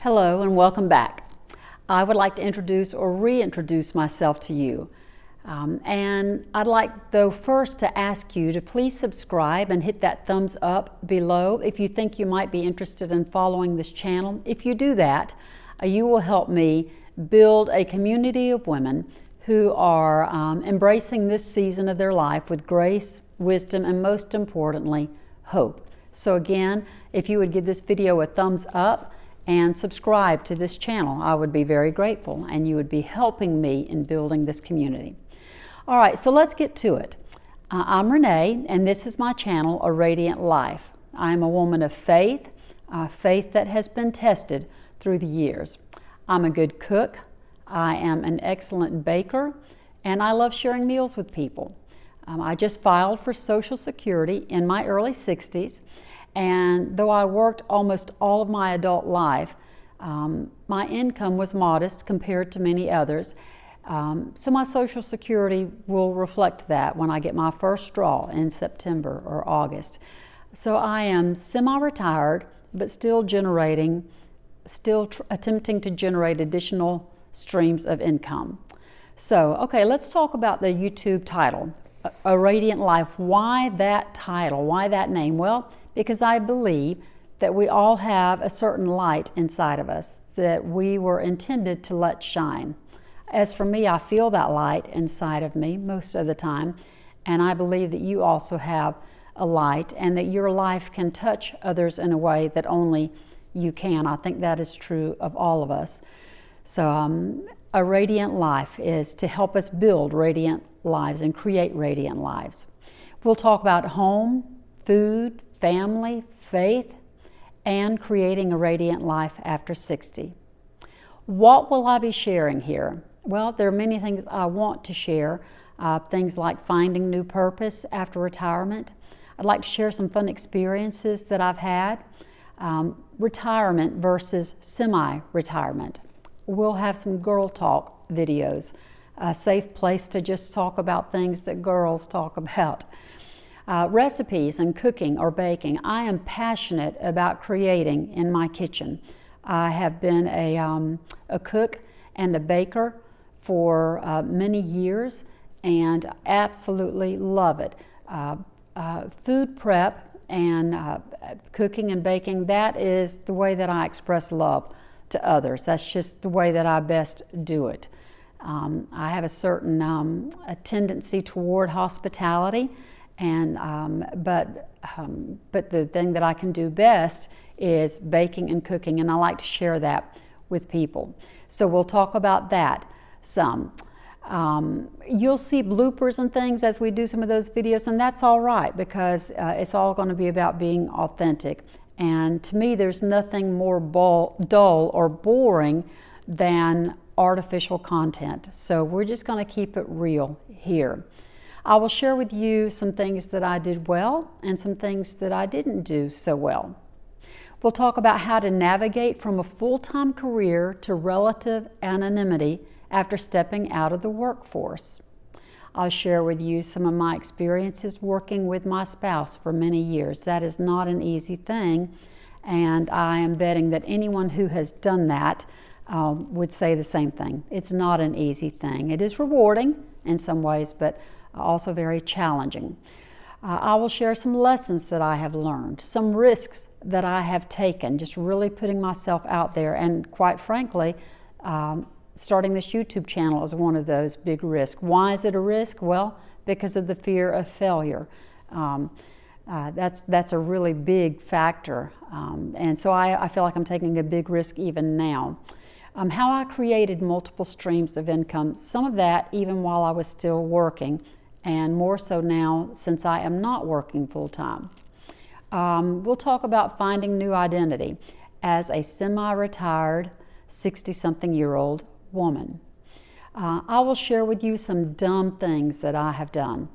Hello and welcome back. I would like to introduce or reintroduce myself to you. And I'd like, though, first to ask you to please subscribe and hit that thumbs up below if you think you might be interested in following this channel. If you do that, you will help me build a community of women who are embracing this season of their life with grace, wisdom, and most importantly, hope. So again, if you would give this video a thumbs up and subscribe to this channel, I would be very grateful, and you would be helping me in building this community. All right, so let's get to it. I'm Renee, and this is my channel, A Radiant Life. I'm a woman of faith, faith that has been tested through the years. I'm a good cook, I am an excellent baker, and I love sharing meals with people. I just filed for Social Security in my early 60s, and though I worked almost all of my adult life, my income was modest compared to many others. So my Social Security will reflect that when I get my first draw in September or August. So I am semi-retired, but still attempting to generate additional streams of income. So, okay, let's talk about the YouTube title, A Radiant Life. Why that title? Why that name? Well, because I believe that we all have a certain light inside of us that we were intended to let shine. As for me, I feel that light inside of me most of the time, and I believe that you also have a light and that your life can touch others in a way that only you can. I think that is true of all of us. So a radiant life is to help us build radiant lives and create radiant lives. We'll talk about home, food, family, faith, and creating a radiant life after 60. What will I be sharing here? Well, there are many things I want to share, things like finding new purpose after retirement. I'd like to share some fun experiences that I've had, retirement versus semi-retirement. We'll have some girl talk videos, a safe place to just talk about things that girls talk about. Recipes and cooking or baking. I am passionate about creating in my kitchen. I have been a cook and a baker for many years and absolutely love it. Food prep and cooking and baking, that is the way that I express love to others. That's just the way that I best do it. I have a certain a tendency toward hospitality, and but the thing that I can do best is baking and cooking, and I like to share that with people. So we'll talk about that some. You'll see bloopers and things as we do some of those videos, and that's all right, because it's all going to be about being authentic. And to me, there's nothing more dull or boring than artificial content. So we're just going to keep it real here. I will share with you some things that I did well and some things that I didn't do so well. We'll talk about how to navigate from a full-time career to relative anonymity after stepping out of the workforce. I'll share with you some of my experiences working with my spouse for many years. That is not an easy thing, and I am betting that anyone who has done that would say the same thing. It's not an easy thing. It is rewarding in some ways, but also very challenging. I will share some lessons that I have learned, some risks that I have taken, just really putting myself out there, and quite frankly, starting this YouTube channel is one of those big risks. Why is it a risk? Well, because of the fear of failure. That's a really big factor, and so I feel like I'm taking a big risk even now. How I created multiple streams of income, some of that even while I was still working, and more so now since I am not working full-time. We'll talk about finding new identity as a semi-retired 60-something-year-old woman. I will share with you some dumb things that I have done,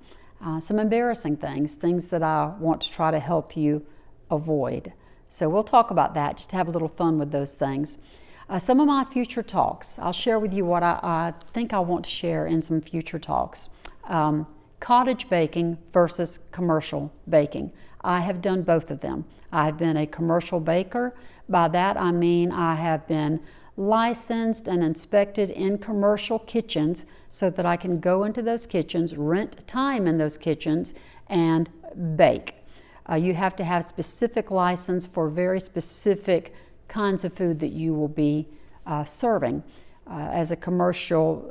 some embarrassing things that I want to try to help you avoid. So we'll talk about that, just to have a little fun with those things. Some of my future talks, I'll share with you what I think I want to share in some future talks. Cottage baking versus commercial baking. I have done both of them. I've been a commercial baker. By that I mean I have been licensed and inspected in commercial kitchens so that I can go into those kitchens, rent time in those kitchens, and bake. You have to have specific license for very specific kinds of food that you will be serving as a commercial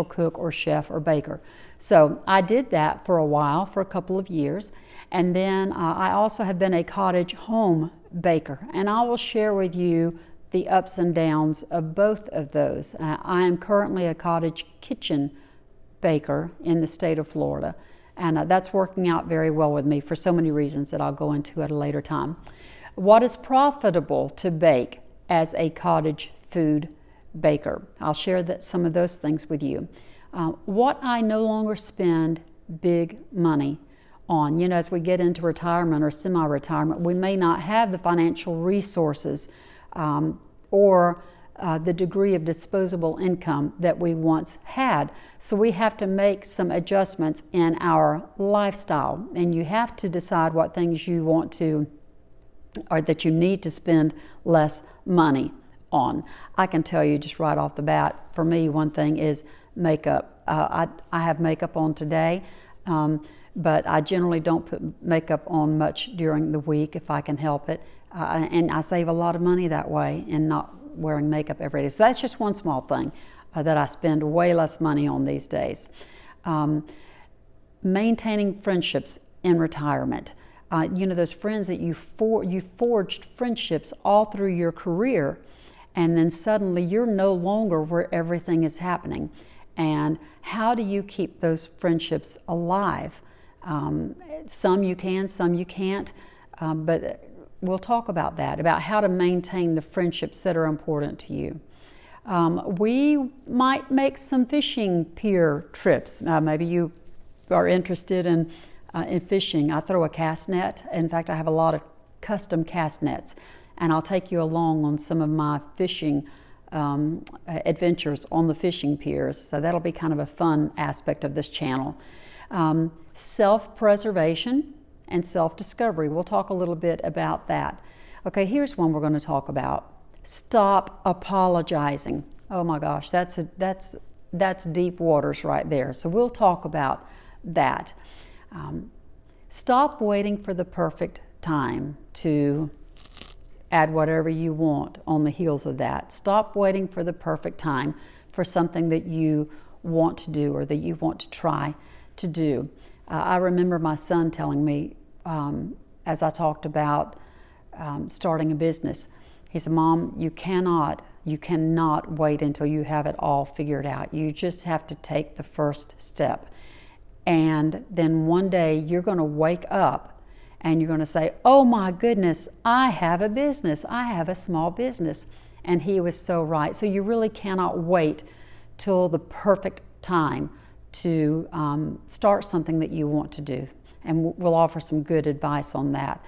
cook or chef or baker. So I did that for a while, for a couple of years, and then I also have been a cottage home baker, and I will share with you the ups and downs of both of those. I am currently a cottage kitchen baker in the state of Florida, and that's working out very well with me for so many reasons that I'll go into at a later time. What is profitable to bake as a cottage food baker? I'll share some of those things with you. What I no longer spend big money on. As we get into retirement or semi-retirement, we may not have the financial resources or the degree of disposable income that we once had. So we have to make some adjustments in our lifestyle, and you have to decide what things you want to, or that you need to spend less money on. I can tell you just right off the bat, for me, one thing is makeup. I have makeup on today, but I generally don't put makeup on much during the week if I can help it. And I save a lot of money that way in not wearing makeup every day. So that's just one small thing that I spend way less money on these days. Maintaining friendships in retirement. Those friends that you forged friendships all through your career, and then suddenly you're no longer where everything is happening. And how do you keep those friendships alive? Some you can, some you can't, but we'll talk about that, about how to maintain the friendships that are important to you. We might make some fishing pier trips. Maybe you are interested in fishing. I throw a cast net. In fact, I have a lot of custom cast nets, and I'll take you along on some of my fishing adventures on the fishing piers. So that'll be kind of a fun aspect of this channel. Self-preservation and self-discovery. We'll talk a little bit about that. Okay, here's one we're going to talk about. Stop apologizing. Oh my gosh, that's deep waters right there. So we'll talk about that. Stop waiting for the perfect time to add whatever you want on the heels of that. Stop waiting for the perfect time for something that you want to do or that you want to try to do. I remember my son telling me, as I talked about starting a business, he said, "Mom, you cannot wait until you have it all figured out. You just have to take the first step. And then one day you're going to wake up and you're going to say, oh my goodness, I have a business. I have a small business." And he was so right. So you really cannot wait till the perfect time to start something that you want to do. And we'll offer some good advice on that.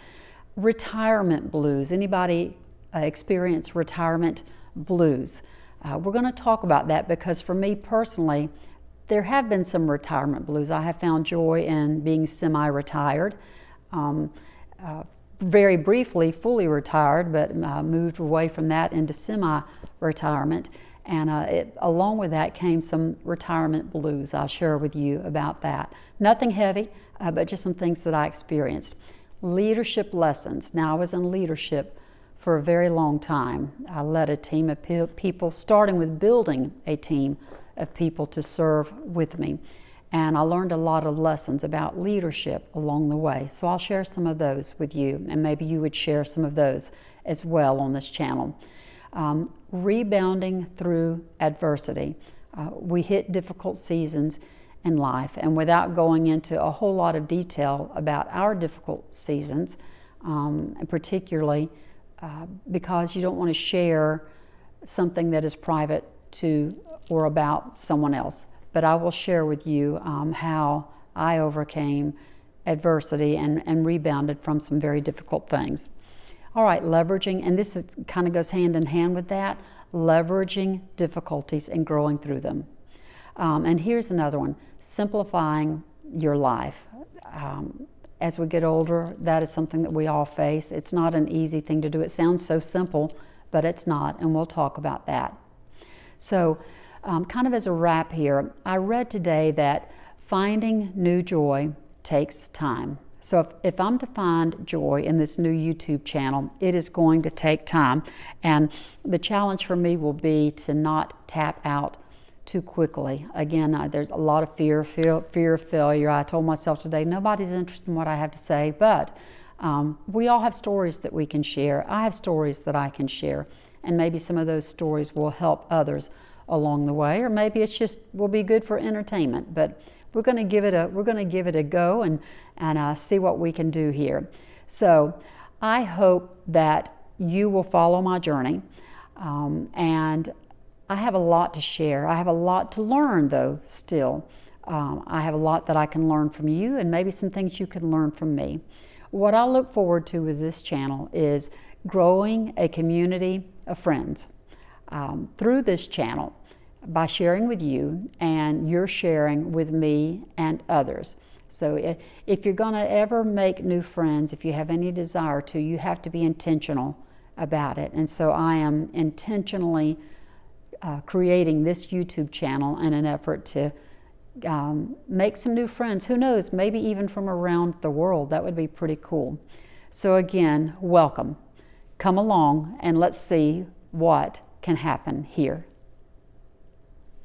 Retirement blues. Anybody experience retirement blues? We're going to talk about that because for me personally, there have been some retirement blues. I have found joy in being semi-retired. Very briefly, fully retired, but moved away from that into semi-retirement. And along with that came some retirement blues. I'll share with you about that. Nothing heavy, but just some things that I experienced. Leadership lessons. Now, I was in leadership for a very long time. I led a team of people, starting with building a team of people to serve with me. And I learned a lot of lessons about leadership along the way. So I'll share some of those with you, and maybe you would share some of those as well on this channel. Rebounding through adversity. We hit difficult seasons in life, and without going into a whole lot of detail about our difficult seasons, and particularly because you don't want to share something that is private to or about someone else. But I will share with you how I overcame adversity and rebounded from some very difficult things. All right, leveraging, and this kind of goes hand in hand with that, leveraging difficulties and growing through them. And here's another one, simplifying your life. as we get older, that is something that we all face. It's not an easy thing to do. It sounds so simple, but it's not, and we'll talk about that. So, kind of as a wrap here, I read today that finding new joy takes time. So if I'm to find joy in this new YouTube channel, it is going to take time. And the challenge for me will be to not tap out too quickly. Again, there's a lot of fear of failure. I told myself today, nobody's interested in what I have to say, but we all have stories that we can share. I have stories that I can share, and maybe some of those stories will help others along the way, or maybe it's just will be good for entertainment. But we're going to give it a go and see what we can do here. So I hope that you will follow my journey, and I have a lot to share. I have a lot to learn, though. Still, I have a lot that I can learn from you, and maybe some things you can learn from me. What I look forward to with this channel is growing a community of friends through this channel, by sharing with you, and you're sharing with me and others. So if you're going to ever make new friends, if you have any desire to, you have to be intentional about it. And so I am intentionally creating this YouTube channel in an effort to make some new friends. Who knows, maybe even from around the world. That would be pretty cool. So again, welcome. Come along and let's see what can happen here.